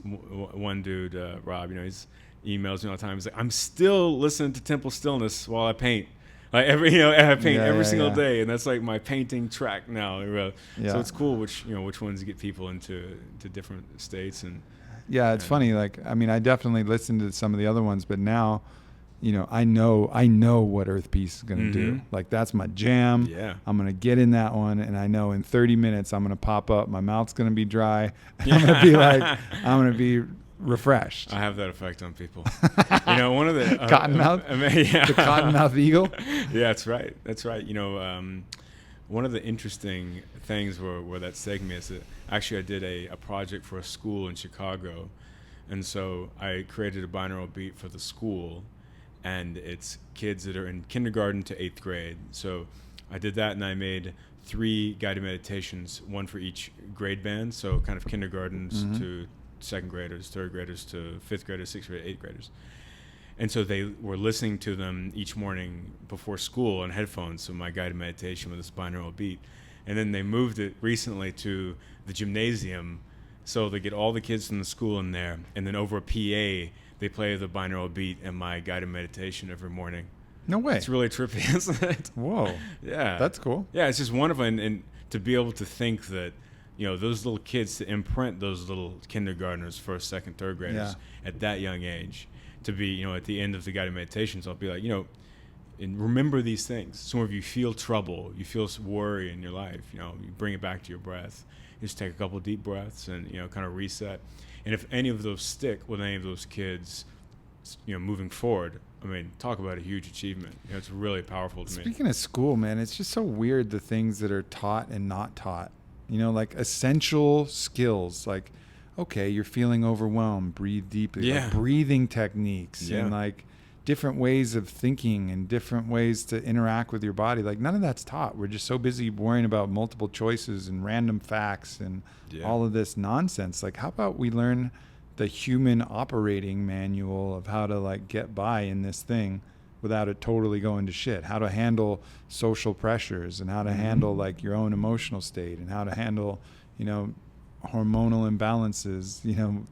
one dude, Rob, he's emails me all the time. He's like, I'm still listening to Temple Stillness while I paint. Like I paint every single day, and that's like my painting track now. So it's cool which ones get people into different states and. Yeah, it's funny. Like, I mean, I definitely listened to some of the other ones, but now, I know what Earth Peace is going to do. Like, that's my jam. Yeah. I'm going to get in that one, and I know in 30 minutes I'm going to pop up. My mouth's going to be dry. I'm going to be like, I'm going to be refreshed. I have that effect on people. One of the Cottonmouth, the Cottonmouth Eagle. Yeah, that's right. That's right. One of the interesting things where that segued me is that actually I did a project for a school in Chicago, and so I created a binaural beat for the school, and it's kids that are in kindergarten to 8th grade. So I did that, and I made 3 guided meditations, one for each grade band, so kind of kindergartens to 2nd graders, 3rd graders to 5th graders, 6th graders, 8th graders. And so they were listening to them each morning before school on headphones, so my guided meditation with this binaural beat. And then they moved it recently to the gymnasium, so they get all the kids from the school in there, and then over a PA, they play the binaural beat and my guided meditation every morning. No way. It's really trippy, isn't it? Whoa. Yeah. That's cool. Yeah, it's just wonderful. And to be able to think that, those little kids, to imprint those little kindergartners, 1st, 2nd, 3rd graders at that young age, to be, at the end of the guided meditations, I'll be like, and remember these things. Some of you feel trouble, you feel worry in your life, you bring it back to your breath. You just take a couple of deep breaths and, kind of reset. And if any of those stick with any of those kids, moving forward, I mean, talk about a huge achievement. It's really powerful to me. Speaking of school, man, it's just so weird the things that are taught and not taught. Like essential skills, like, okay, you're feeling overwhelmed, breathe deeply. Yeah. Like breathing techniques Yeah. and like different ways of thinking and different ways to interact with your body. Like none of that's taught. We're just so busy worrying about multiple choices and random facts and all of this nonsense. Like, how about we learn the human operating manual of how to like get by in this thing without it totally going to shit, how to handle social pressures and how to handle like your own emotional state and how to handle, hormonal imbalances,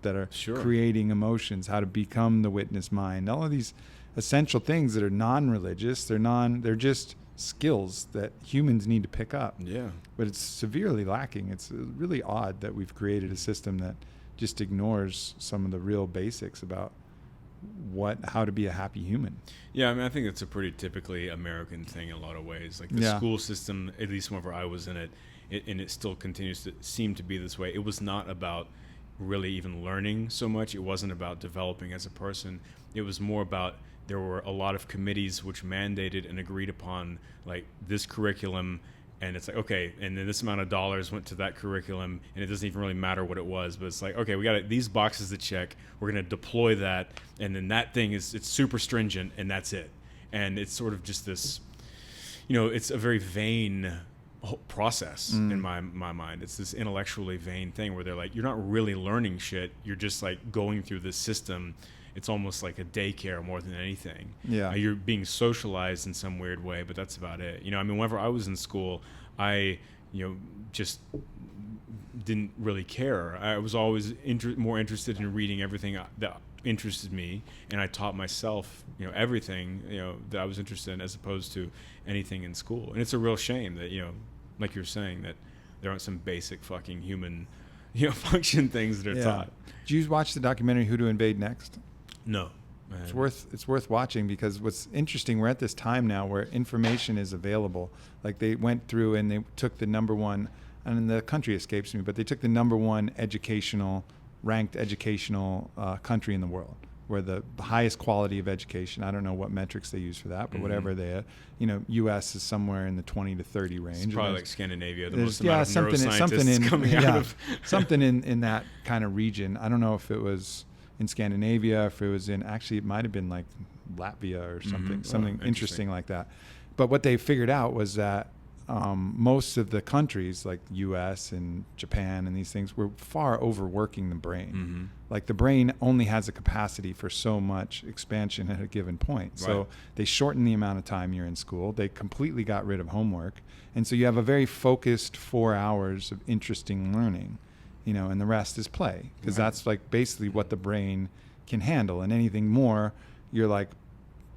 that are creating emotions, how to become the witness mind, all of these essential things that are non-religious. They're just skills that humans need to pick up. Yeah. But it's severely lacking. It's really odd that we've created a system that just ignores some of the real basics about how to be a happy human. Yeah, I mean, I think it's a pretty typically American thing in a lot of ways. Like the school system, at least whenever I was in it, and it still continues to seem to be this way. It was not about really even learning so much. It wasn't about developing as a person. It was more about there were a lot of committees which mandated and agreed upon like this curriculum. And it's like, okay, and then this amount of dollars went to that curriculum, and it doesn't even really matter what it was, but it's like, okay, we got these boxes to check. We're going to deploy that, and then that thing it's super stringent, and that's it. And it's sort of just this, it's a very vain process in my mind. It's this intellectually vain thing where they're like, you're not really learning shit. You're just like going through this system. It's almost like a daycare more than anything. Yeah. You're being socialized in some weird way, but that's about it. I mean, whenever I was in school, I, just didn't really care. I was always more interested in reading everything that interested me, and I taught myself, everything, that I was interested in as opposed to anything in school. And it's a real shame that, like you're saying, that there aren't some basic fucking human, function things that are taught. Did you watch the documentary Who to Invade Next? No. It's worth watching because what's interesting, we're at this time now where information is available. Like they went through and they took the number one, and the country escapes me, but they took the number one ranked educational country in the world, where the highest quality of education. I don't know what metrics they use for that, but whatever they, U.S. is somewhere in the 20 to 30 range. It's probably like Scandinavia, the most amount of neuroscientists coming out of. Something in that kind of region. I don't know if it was in Scandinavia, if it was it might have been like Latvia or something interesting like that. But what they figured out was that most of the countries like U.S. and Japan and these things were far overworking the brain. Like the brain only has a capacity for so much expansion at a given point. So they shortened the amount of time you're in school. They completely got rid of homework. And so you have a very focused 4 hours of interesting learning. And the rest is play, because that's like basically what the brain can handle, and anything more, you're like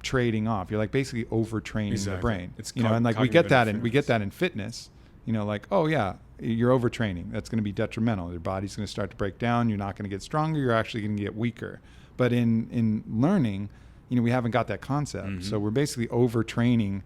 trading off. You're like basically overtraining the brain. It's and like we get that in fitness. Like, oh yeah, you're overtraining. That's going to be detrimental. Your body's going to start to break down. You're not going to get stronger. You're actually going to get weaker. But in learning, we haven't got that concept. So we're basically overtraining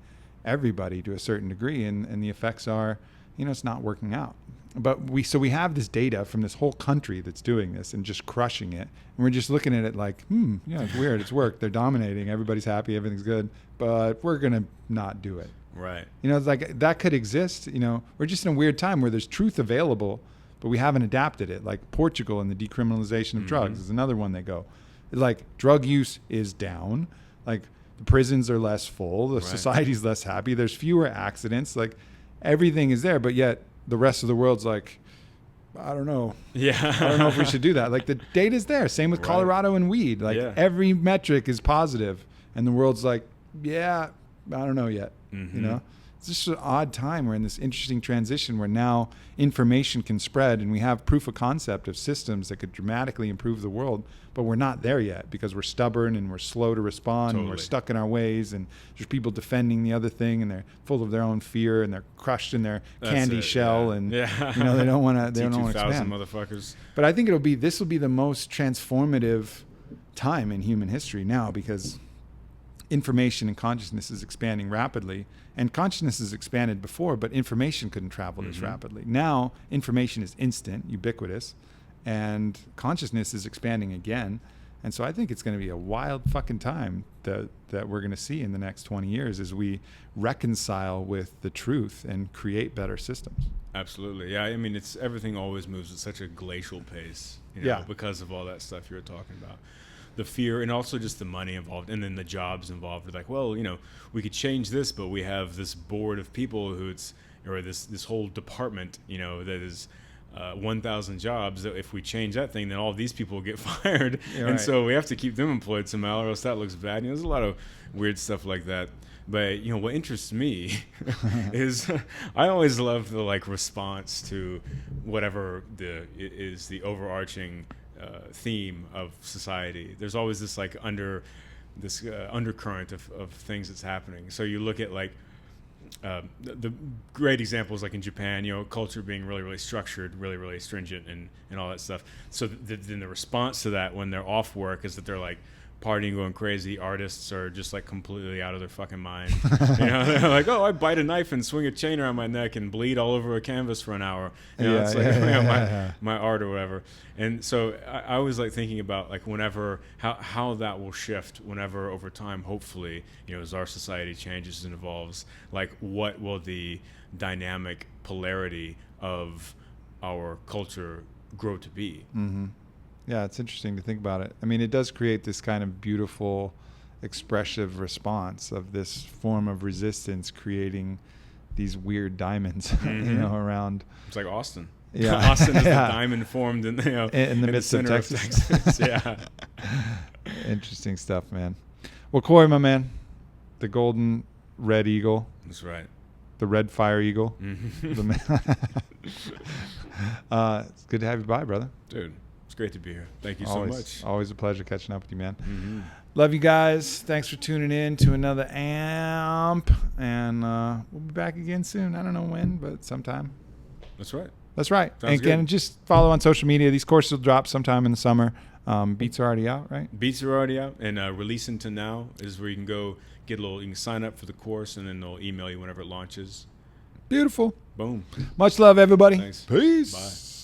everybody to a certain degree, and the effects are, it's not working out. But we have this data from this whole country that's doing this and just crushing it. And we're just looking at it like, it's weird. It's worked. They're dominating. Everybody's happy. Everything's good. But we're going to not do it. Right. It's like that could exist. We're just in a weird time where there's truth available, but we haven't adapted it. Like Portugal and the decriminalization of drugs is another one they go. Like drug use is down. Like the prisons are less full. The society's less happy. There's fewer accidents. Like everything is there, but yet the rest of the world's like, I don't know. Yeah. I don't know if we should do that. Like the data's there. Same with Colorado and weed. Like every metric is positive, and the world's like, yeah, I don't know yet. It's just an odd time. We're in this interesting transition where now information can spread, and we have proof of concept of systems that could dramatically improve the world, but we're not there yet because we're stubborn and we're slow to respond and we're stuck in our ways, and there's people defending the other thing, and they're full of their own fear, and they're crushed in their candy shell, and they don't want to expand. Motherfuckers. But I think this will be the most transformative time in human history now, because information and consciousness is expanding rapidly, and consciousness has expanded before, but information couldn't travel this rapidly. Now, information is instant, ubiquitous, and consciousness is expanding again. And so I think it's going to be a wild fucking time that we're going to see in the next 20 years as we reconcile with the truth and create better systems. Absolutely. Yeah. I mean, everything always moves at such a glacial pace, because of all that stuff you were talking about. The fear and also just the money involved, and then the jobs involved. Like, well, we could change this, but we have this board of people or this whole department, that is 1,000 jobs. That if we change that thing, then all of these people will get fired, and so we have to keep them employed somehow, or else that looks bad. There's a lot of weird stuff like that. But what interests me is I always love the response to whatever is the overarching theme of society. There's always this undercurrent of things that's happening. So you look at the great examples in Japan, culture being really, really structured, really, really stringent, and all that stuff. So then the response to that when they're off work is that they're partying, going crazy. Artists are just completely out of their fucking mind. They're like, oh, I bite a knife and swing a chain around my neck and bleed all over a canvas for an hour. My art or whatever. And so I always thinking about whenever how that will shift whenever over time, hopefully, as our society changes and evolves, what will the dynamic polarity of our culture grow to be? Mm-hmm. Yeah, it's interesting to think about it. I mean, it does create this kind of beautiful, expressive response of this form of resistance creating these weird diamonds, around. It's like Austin. Yeah. Austin is the diamond formed in the midst of Texas. Yeah. Interesting stuff, man. Well, Cory, my man, the golden red eagle. That's right. The red fire eagle. Mm-hmm. It's good to have you by, brother. Dude. It's great to be here. Thank you so much. Always a pleasure catching up with you, man. Mm-hmm. Love you guys. Thanks for tuning in to another AMP. And we'll be back again soon. I don't know when, but sometime. That's right. Sounds and again, good. Just follow on social media. These courses will drop sometime in the summer. Beats are already out, right? Beats are already out. And releasing to now is where you can go you can sign up for the course, and then they'll email you whenever it launches. Beautiful. Boom. Much love, everybody. Thanks. Peace. Bye.